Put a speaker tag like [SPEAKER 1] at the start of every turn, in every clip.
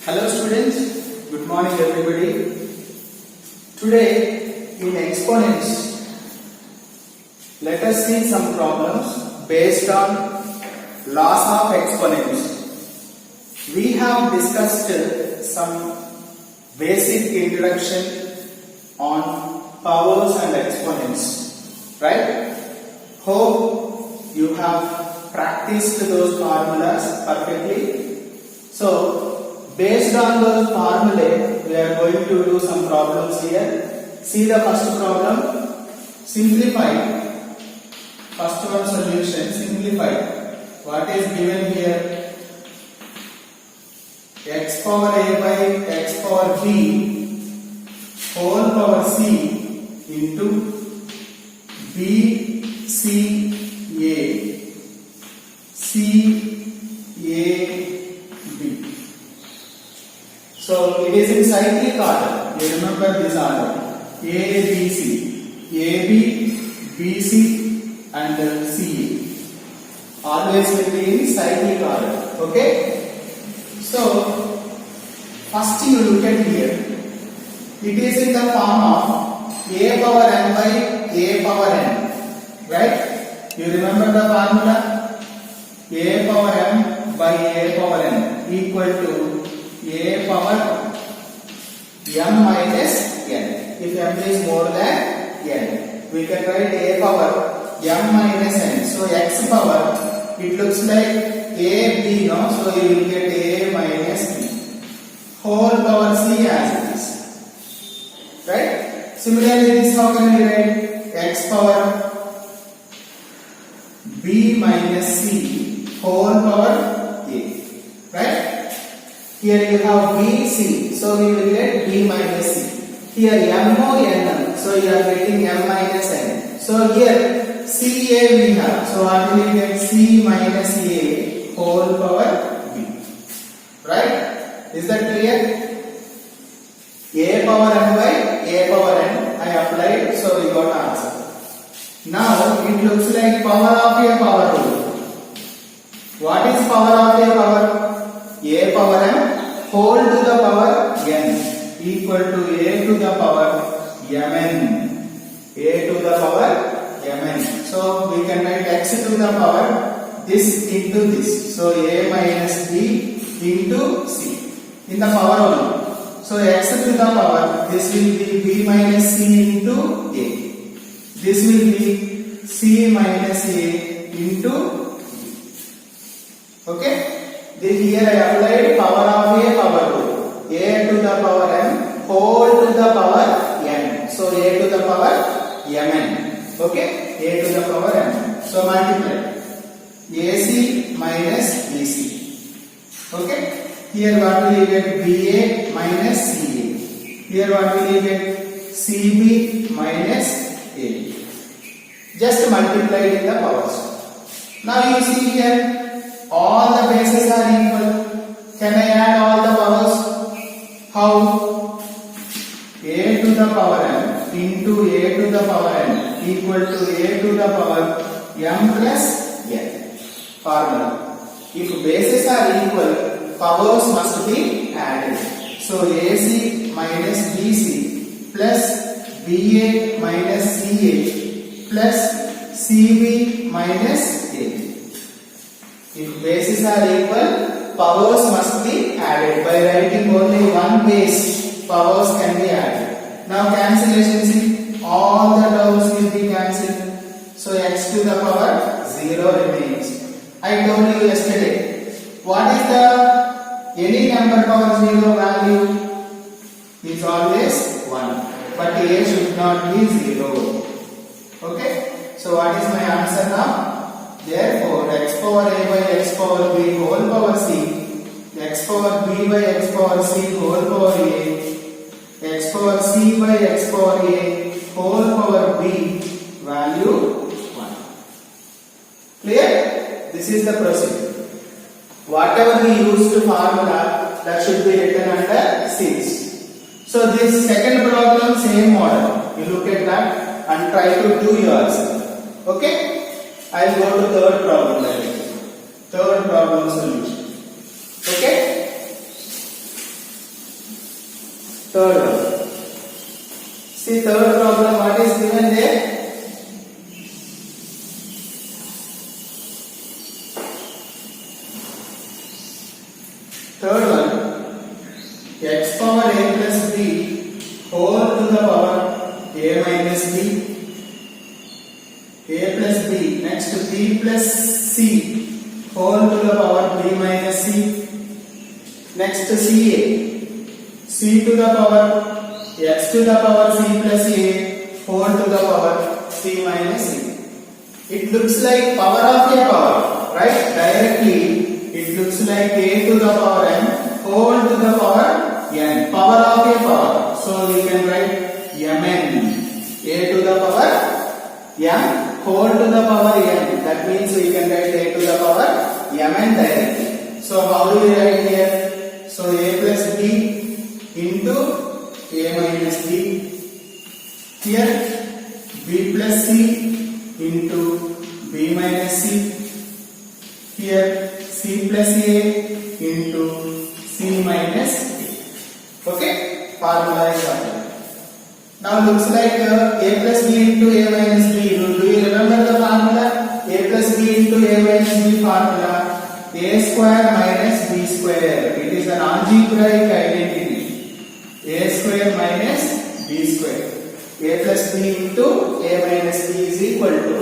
[SPEAKER 1] Hello students, good morning everybody. Today in exponents, let us see some problems based on laws of exponents. We have discussed some basic introduction on powers and exponents, right? Hope you have practiced those formulas perfectly. So based on those formulae, we are going to do some problems here. See the first problem. Simplify. First one solution. Simplify. What is given here? X power a by x power b whole power c into b c a c a b. So it is in cyclic order. You remember this order: A, B, C, A, B, B, C, and C. Always will be in cyclic order. Okay. So first you look at here. It is in the form of A power n by A power n. Right? You remember the formula? A power m by A power n equal to A power m minus n. If m is more than n, we can write A power m minus n. So x power, it looks like a b, no? So you will get a minus b whole power c as it is. Right? Similarly, this how can we write? X power b minus c whole power a. Right? Here you have B, C, so we will get B minus C. Here M, O, N, so you are getting M minus N. So here C, A we have, so what will we get? C minus A whole power B. Right? Is that clear? A power n by A power n, I applied, so we got answer. Now it looks like power of a power rule. What is power of a power? A power m whole to the power n equal to a to the power mn. A to the power mn. So we can write x to the power this into this. So a minus b into c in the power only. So x to the power, this will be b minus c into a. This will be c minus a into b. Okay? Here I applied power of a power rule. A to the power m whole to the power n. So a to the power mn. Okay? A to the power m. So multiply AC minus BC. Okay? Here what will you get? BA minus CA. Here what will you get? CB minus A. Just multiplied in the powers. Now you see here, all the bases are equal. Can I add all the powers? How? A to the power m into A to the power n equal to A to the power m plus n. Formula. If bases are equal, powers must be added. So AC minus BC plus BA minus CA plus CB minus A. If bases are equal, powers must be added. By writing only one base, powers can be added. Now cancellation, see, all the terms will be cancelled. So x to the power 0 remains. I told you yesterday, what is the any number power 0 value? Is always 1. But a should not be 0. Okay? So what is my answer now? Therefore, x power a by x power b whole power c, x power b by x power c whole power a, x power c by x power a whole power b value 1. Clear? This is the procedure. Whatever we used formula, that should be written under 6. So this second problem, same model. You look at that and try to do yourself. Okay? I will go to third problem directly. Third problem solution. Okay? Third one. See third problem, what is given there? Third one, x power a plus b whole to the power a minus b, a plus b, next b plus c whole to the power b minus c, next ca, c to the power x to the power c plus a whole to the power c minus c. It looks like power of a power, right? Directly it looks like a to the power n whole to the power n, power of a power. So we can write mn, a to the power m whole to the power n. That means we can write a to the power mn directly. So how do we write here? So a plus b into a minus b. Here b plus c into b minus c. Here c plus a into c minus a. Okay, formula is done. Now looks like a plus b into a minus b. Do you remember the formula? A plus b into a minus b formula. A square minus b square. It is an algebraic identity. A square minus b square. A plus b into a minus b is equal to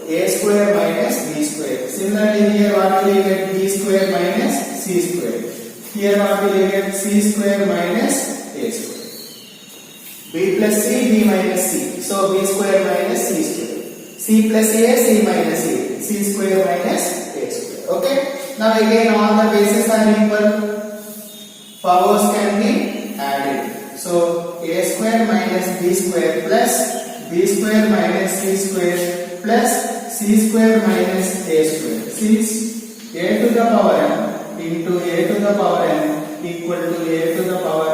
[SPEAKER 1] a square minus b square. Similarly here what will you get? B square minus c square. Here what will you get? C square minus a square. B plus c, b minus c. So b square minus c square. C plus a, c minus a. C square minus a square. Okay. Now again all the bases are equal. Powers can be added. So a square minus b square plus b square minus c square plus c square minus a square. Since a to the power n into a to the power n equal to a to the power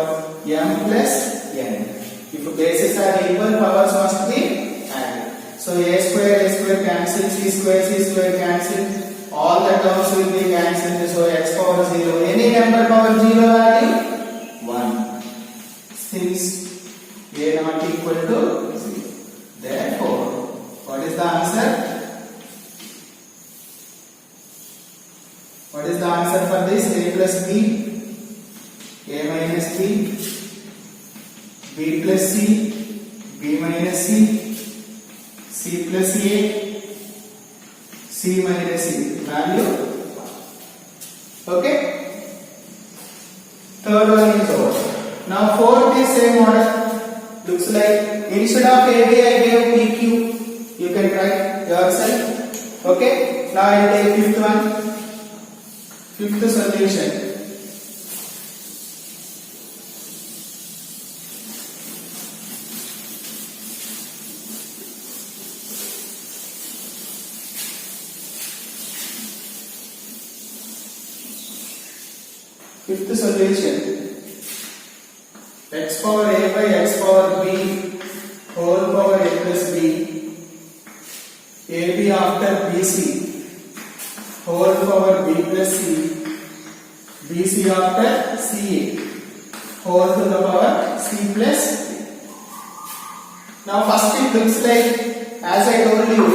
[SPEAKER 1] m plus n. If bases are equal, powers must be added. So a square cancel, c square cancel. All the terms will be cancelled. So x power 0. Any number power 0 value? 1. Since a not equal to 0. Therefore, what is the answer? What is the answer for this? A plus b, a minus b, b plus c, b minus c, c plus a, c minus c. Value 1. Okay? Third one is over. Now fourth is same order. Looks like instead of AB I gave PQ. You can write yourself. Okay? Now I will take fifth one. Fifth solution. Fifth solution. X power a by x power b whole power a plus b, ab after bc whole power b plus c, bc after ca whole to the power c plus a. Now first it looks like, as I told you,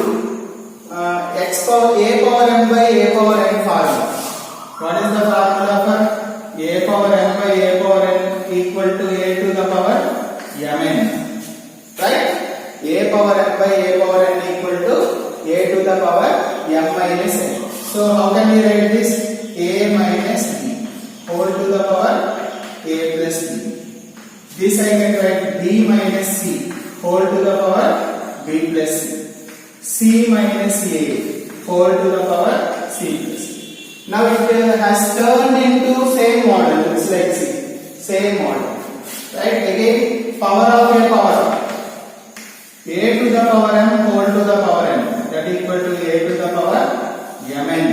[SPEAKER 1] x power a power m by a power n formula. What is the formula for a power m by a power n equal to a to the power mn, right? A power m by a power n equal to a to the power m minus n. So how can we write this? A minus b whole to the power a plus b. This I can write b minus c whole to the power b plus c. C minus a whole to the power c plus c. Now it has turned into same model. Looks like c. Same model. Right? Again, power of a power. A to the power m whole to the power n. That equal to a to the power mn.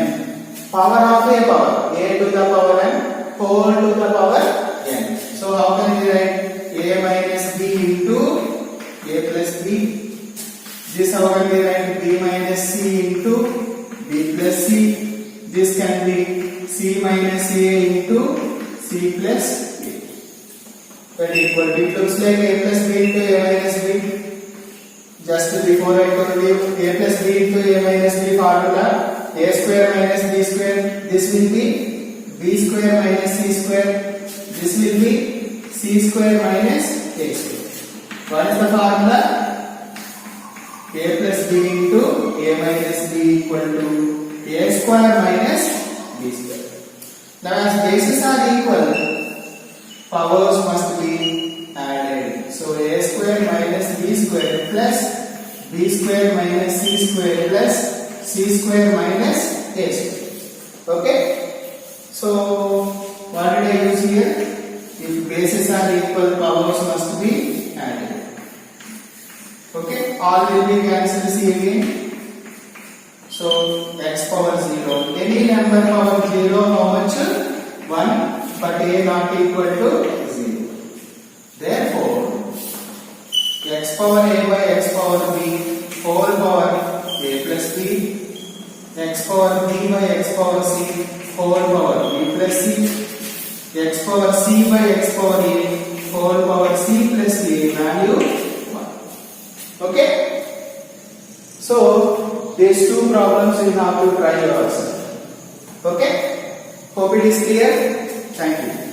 [SPEAKER 1] Power of a power. A to the power m whole to the power n. So how can we write a minus b into a plus b? This how can we write b minus c into b plus c? This can be c minus a into c plus a. when equal to, it looks like a plus b into a minus b. Just before I told you a plus b into a minus b formula, a square minus b square, this will be b square minus c square, this will be c square minus a square. What is the formula? A plus b into a minus b equal to a square minus b square. Now as bases are equal, powers must be added. So a square minus b square plus b square minus c square plus c square minus a square. Okay? So what did I use here? If bases are equal, powers must be added. Okay? All will be cancelled. See again. So x power 0. Any number power 0, how much? 1. But a not equal to 0. Therefore, x power a by x power b whole power a plus b, x power b by x power c whole power b plus c, x power c by x power a whole power c plus a value 1. Okay? So, these two problems you have to try yourself. Okay? Hope it is clear. Thank you.